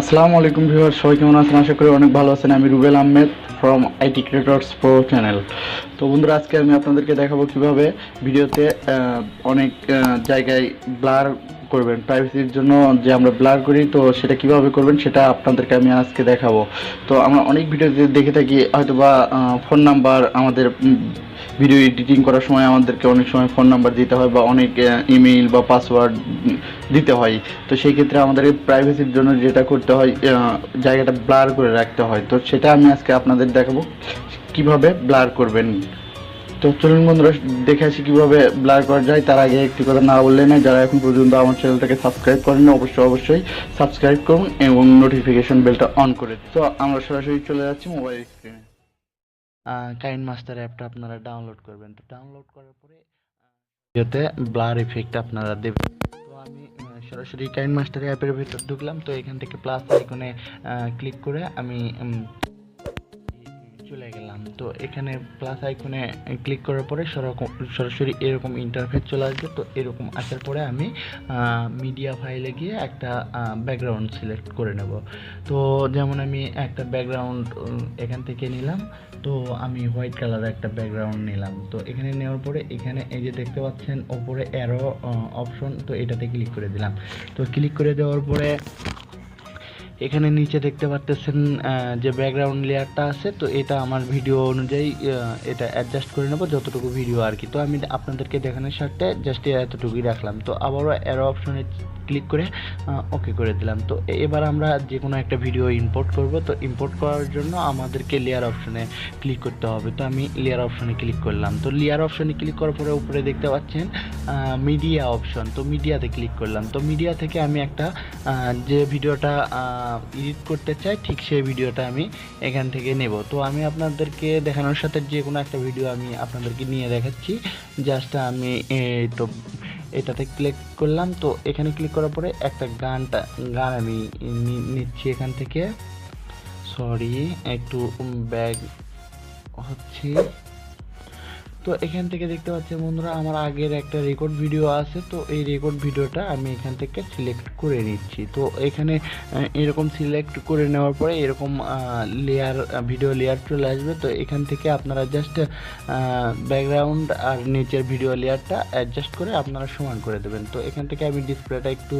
আসসালামু আলাইকুম ভিউয়ার, সবাই কেমন আছেন? আশা করি অনেক ভালো আছেন। আমি Rubel Ahmed from IT creators pro channel. তো বন্ধুরা, আজকে আমি আপনাদেরকে দেখাবো কিভাবে ভিডিওতে অনেক জায়গায় ব্লার করবেন। প্রাইভেসির জন্য যে আমরা ব্লার করি, তো সেটা কিভাবে করবেন সেটা আপনাদেরকে আমি আজকে দেখাবো। তো আমরা অনেক ভিডিওতে দেখে থাকি, হয়তোবা ফোন নাম্বার আমাদের ভিডিও এডিটিং করার সময় আমাদেরকে অনেক সময় ফোন নাম্বার দিতে হয়, বা অনেক ইমেইল বা পাসওয়ার্ড দিতে হয়। তো সেই ক্ষেত্রে আমাদের প্রাইভেসির জন্য যেটা করতে হয়, জায়গাটা ব্লার করে রাখতে হয়। তো সেটা আমি আজকে আপনাদের দেখাবো কিভাবে ব্লার করবেন। তো চলুন বন্ধুরা, দেখে আসি কিভাবে ব্লার করা যায়। তার আগে একটি কথা না বললে না, যারা এখন পর্যন্ত আমার চ্যানেলটাকে সাবস্ক্রাইব করেন, অবশ্যই সাবস্ক্রাইব করুন এবং নোটিফিকেশন বেলটা অন করে দিন। তো আমরা সরাসরি চলে যাচ্ছি মোবাইল স্ক্রিনে। কাইন মাস্টার অ্যাপটা আপনারা ডাউনলোড করবেন। তো ডাউনলোড করার পরে ভিডিওতে ব্লার ইফেক্ট আপনারা দেবেন। তো আমি সরাসরি কাইন মাস্টার অ্যাপের ভিতর ঢুকলাম। তো এখান থেকে প্লাস আইকনে ক্লিক করে আমি চলে গেলাম। তো এখানে প্লাস আইকনে ক্লিক করার পরে সরাসরি এরকম ইন্টারফেস চলে আসবে। তো এরকম আসার পরে আমি মিডিয়া ফাইলে গিয়ে একটা ব্যাকগ্রাউন্ড সিলেক্ট করে নেব। তো যেমন আমি একটা ব্যাকগ্রাউন্ড এখান থেকে নিলাম। তো আমি হোয়াইট কালারের একটা ব্যাকগ্রাউন্ড নিলাম। তো এখানে নেওয়ার পরে এখানে এই যে দেখতে পাচ্ছেন ওপরে অ্যারো অপশন, তো এটাতে ক্লিক করে দিলাম। তো ক্লিক করে দেওয়ার পরে এখানে নিচে দেখতে পাচ্ছেন যে ব্যাকগ্রাউন্ড লেয়ারটা আছে। তো এটা আমার ভিডিও অনুযায়ী এটা অ্যাডজাস্ট করে নেব, যতটুকু ভিডিও আর কি। তো আমি আপনাদেরকে দেখানোর স্বার্থে জাস্ট এতটুকুই রাখলাম। তো আবারও অ্যারো অপশনে ক্লিক করে ওকে করে দিলাম। তো এবার আমরা যে কোনো একটা ভিডিও ইম্পোর্ট করব। তো ইম্পোর্ট করার জন্য আমাদেরকে লেয়ার অপশনে ক্লিক করতে হবে। তো আমি লেয়ার অপশনে ক্লিক করলাম। তো লেয়ার অপশনে ক্লিক করার পরে উপরে দেখতে পাচ্ছেন মিডিয়া অপশন। তো মিডিয়াতে ক্লিক করলাম। তো মিডিয়া থেকে আমি একটা যে ভিডিওটা এডিট করতে চাই, ঠিক সেই ভিডিওটা আমি এখান থেকে নেব। তো আমি আপনাদেরকে দেখানোর সাথে যে কোনো একটা ভিডিও আমি আপনাদেরকে নিয়ে দেখাচ্ছি। জাস্ট আমি তো এটাতে ক্লিক করলাম। তো এখানে ক্লিক করার পরে একটা গান আমি নিচ্ছি এখান থেকে। সরি, একটু ব্যাগ হচ্ছে। তো এখান থেকে দেখতে পাচ্ছেন বন্ধুরা, আমার আগের একটা রেকর্ড ভিডিও আছে। তো এই রেকর্ড ভিডিওটা আমি এখান থেকে সিলেক্ট করে নিচ্ছি। তো এখানে এরকম সিলেক্ট করে নেওয়ার পরে এরকম লেয়ার, ভিডিও লেয়ার চলে আসবে। তো এখান থেকে আপনারা জাস্ট ব্যাকগ্রাউন্ড আর নিচের ভিডিও লেয়ারটা অ্যাডজাস্ট করে আপনারা সমান করে দেবেন। তো এখান থেকে আমি ডিসপ্লেটা একটু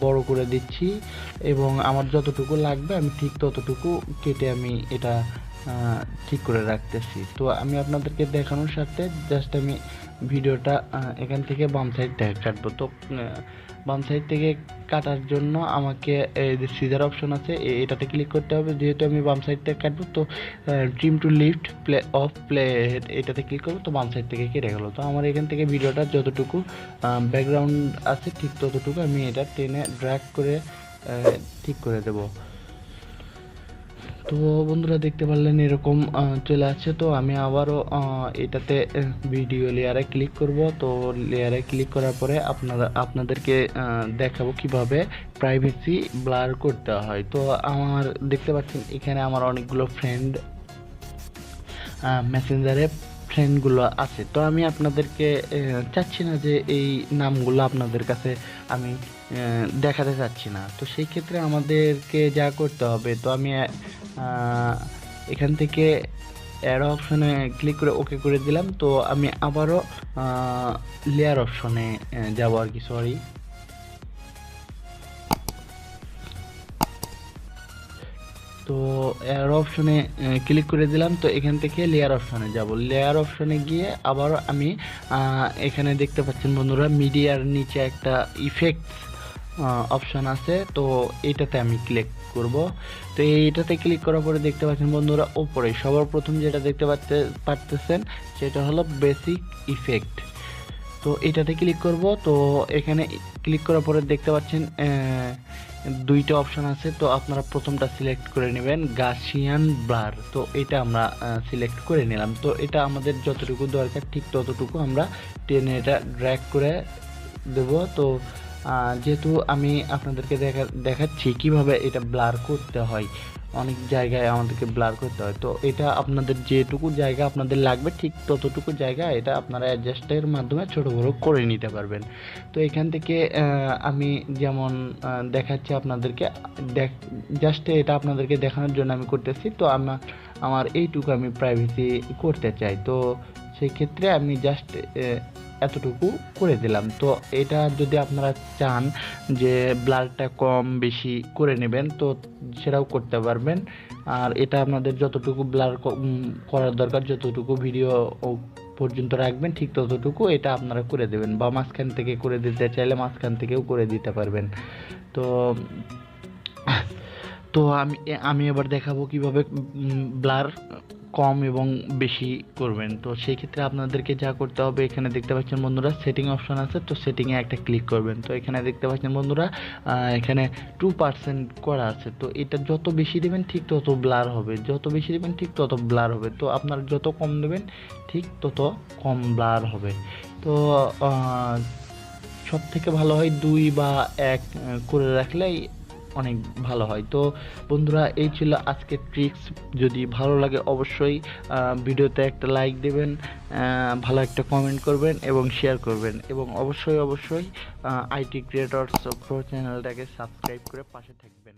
বড় করে দিচ্ছি এবং আমার যতটুকু লাগবে আমি ঠিক ততটুকু কেটে আমি এটা ঠিক করে রাখতেছি। তো আমি আপনাদেরকে দেখানোর সাথে জাস্ট আমি ভিডিওটা এখান থেকে বাম সাইড থেকে কাটবো। তো বাম সাইড থেকে কাটার জন্য আমাকে এই যে সিজার অপশন আছে এটাতে ক্লিক করতে হবে। যেহেতু আমি বাম সাইড থেকে কাটবো, তো trim two lift play of play head এটাতে ক্লিক করবো। তো বাম সাইড থেকে কেটে গেলো। তো আমার এখান থেকে ভিডিওটা যতটুকু ব্যাকগ্রাউন্ড আছে ঠিক ততটুকু আমি এটা টেনে ড্র্যাগ করে ঠিক করে দেবো। তো বন্ধুরা, দেখতে পারলেন এরকম চলে আসছে। তো আমি আবারও এটাতে ভিডিও লেয়ারে ক্লিক করব। তো লেয়ারে ক্লিক করার পরে আপনাদেরকে দেখাবো কিভাবে প্রাইভেসি ব্লার করতে হয়। তো আমার দেখতে পাচ্ছেন এখানে আমার অনেকগুলো ফ্রেন্ড মেসেঞ্জারে ফ্রেন্ডগুলো আছে। তো আমি আপনাদেরকে চাচ্ছি না যে এই নামগুলো আপনাদের কাছে আমি দেখাতে চাচ্ছি না। তো সেই ক্ষেত্রে আমাদেরকে যা করতে হবে, তো আমি এখান থেকে অ্যারো অপশনে ক্লিক করে ওকে করে দিলাম। তো আমি আবারও লেয়ার অপশনে যাব আর কি, সরি। তো এয়ার অপশনে ক্লিক করে দিলাম। তো এখান থেকে লেয়ার অপশনে যাব। লেয়ার অপশনে গিয়ে আবার আমি এখানে দেখতে পাচ্ছেন বন্ধুরা, মিডিয়ার নিচে একটা ইফেক্টস অপশন আছে। তো এইটাতে আমি ক্লিক করব। তো এইটাতে ক্লিক করার পরে দেখতে পাচ্ছেন বন্ধুরা, ওপরে সবার প্রথম যেটা দেখতে পারতেছেন সেটা হলো বেসিক ইফেক্ট। তো এটাতে ক্লিক করব। তো এখানে ক্লিক করার পরে দেখতে পাচ্ছেন দুইটা অপশন আছে। তো আপনারা প্রথমটা সিলেক্ট করে নেবেন, গাসিয়ান ব্লার। তো এটা আমরা সিলেক্ট করে নিলাম। তো এটা আমাদের যতটুকু দরকার ঠিক ততটুকু আমরা টেনে এটা ড্র্যাগ করে দেব। তো যেহেতু আমি আপনাদেরকে দেখাচ্ছি কিভাবে এটা ব্লার করতে হয়, অনেক জায়গায় আমাদেরকে ব্লার করতে হয়, তো এটা আপনাদের যেটুকু জায়গা আপনাদের লাগবে ঠিক ততটুকু জায়গা এটা আপনারা অ্যাডজাস্টের মাধ্যমে ছোট বড় করে নিতে পারবেন। তো এখান থেকে আমি যেমন দেখাচ্ছি আপনাদেরকে, জাস্ট এটা আপনাদেরকে দেখানোর জন্য আমি করতেছি। তো আমার এইটুকু আমি প্রাইভেসি করতে চাই, তো সেই ক্ষেত্রে আমি জাস্ট এতটুকু করে দিলাম। তো এটা যদি আপনারা চান যে ব্লারটা কম বেশি করে নেবেন তো সেটাও করতে পারবেন। আর এটা আপনাদের যতটুকু ব্লার করার দরকার, যতটুকু ভিডিও পর্যন্ত রাখবেন ঠিক ততটুকু এটা আপনারা করে দেবেন, বা মাঝখান থেকে করে দিতে চাইলে মাঝখান থেকেও করে দিতে পারবেন। তো তো আমি এবার দেখাবো কিভাবে ব্লার কম এবং বেশি করবেন। তো সেই ক্ষেত্রে আপনাদেরকে যা করতে হবে, এখানে দেখতে পাচ্ছেন বন্ধুরা সেটিং অপশন আছে, তো সেটিংয়ে একটা ক্লিক করবেন। তো এখানে দেখতে পাচ্ছেন বন্ধুরা এখানে 2% করা আছে, তো এটা যত বেশি দেবেন ঠিক তত ব্লার হবে, যত বেশি দেবেন ঠিক তত ব্লার হবে। তো আপনার যত কম দেবেন ঠিক তত কম ব্লার হবে। তো সব থেকে ভালো হয় 2 বা 1 করে রাখলেই অনেক ভালো হয়। তো বন্ধুরা এই ছিল আজকের ট্রিক্স। যদি ভালো লাগে অবশ্যই ভিডিওতে একটা লাইক দেবেন, ভালো একটা কমেন্ট করবেন এবং শেয়ার করবেন, এবং অবশ্যই আইটি ক্রিয়েটরস প্রো চ্যানেলটাকে সাবস্ক্রাইব করে পাশে থাকবেন।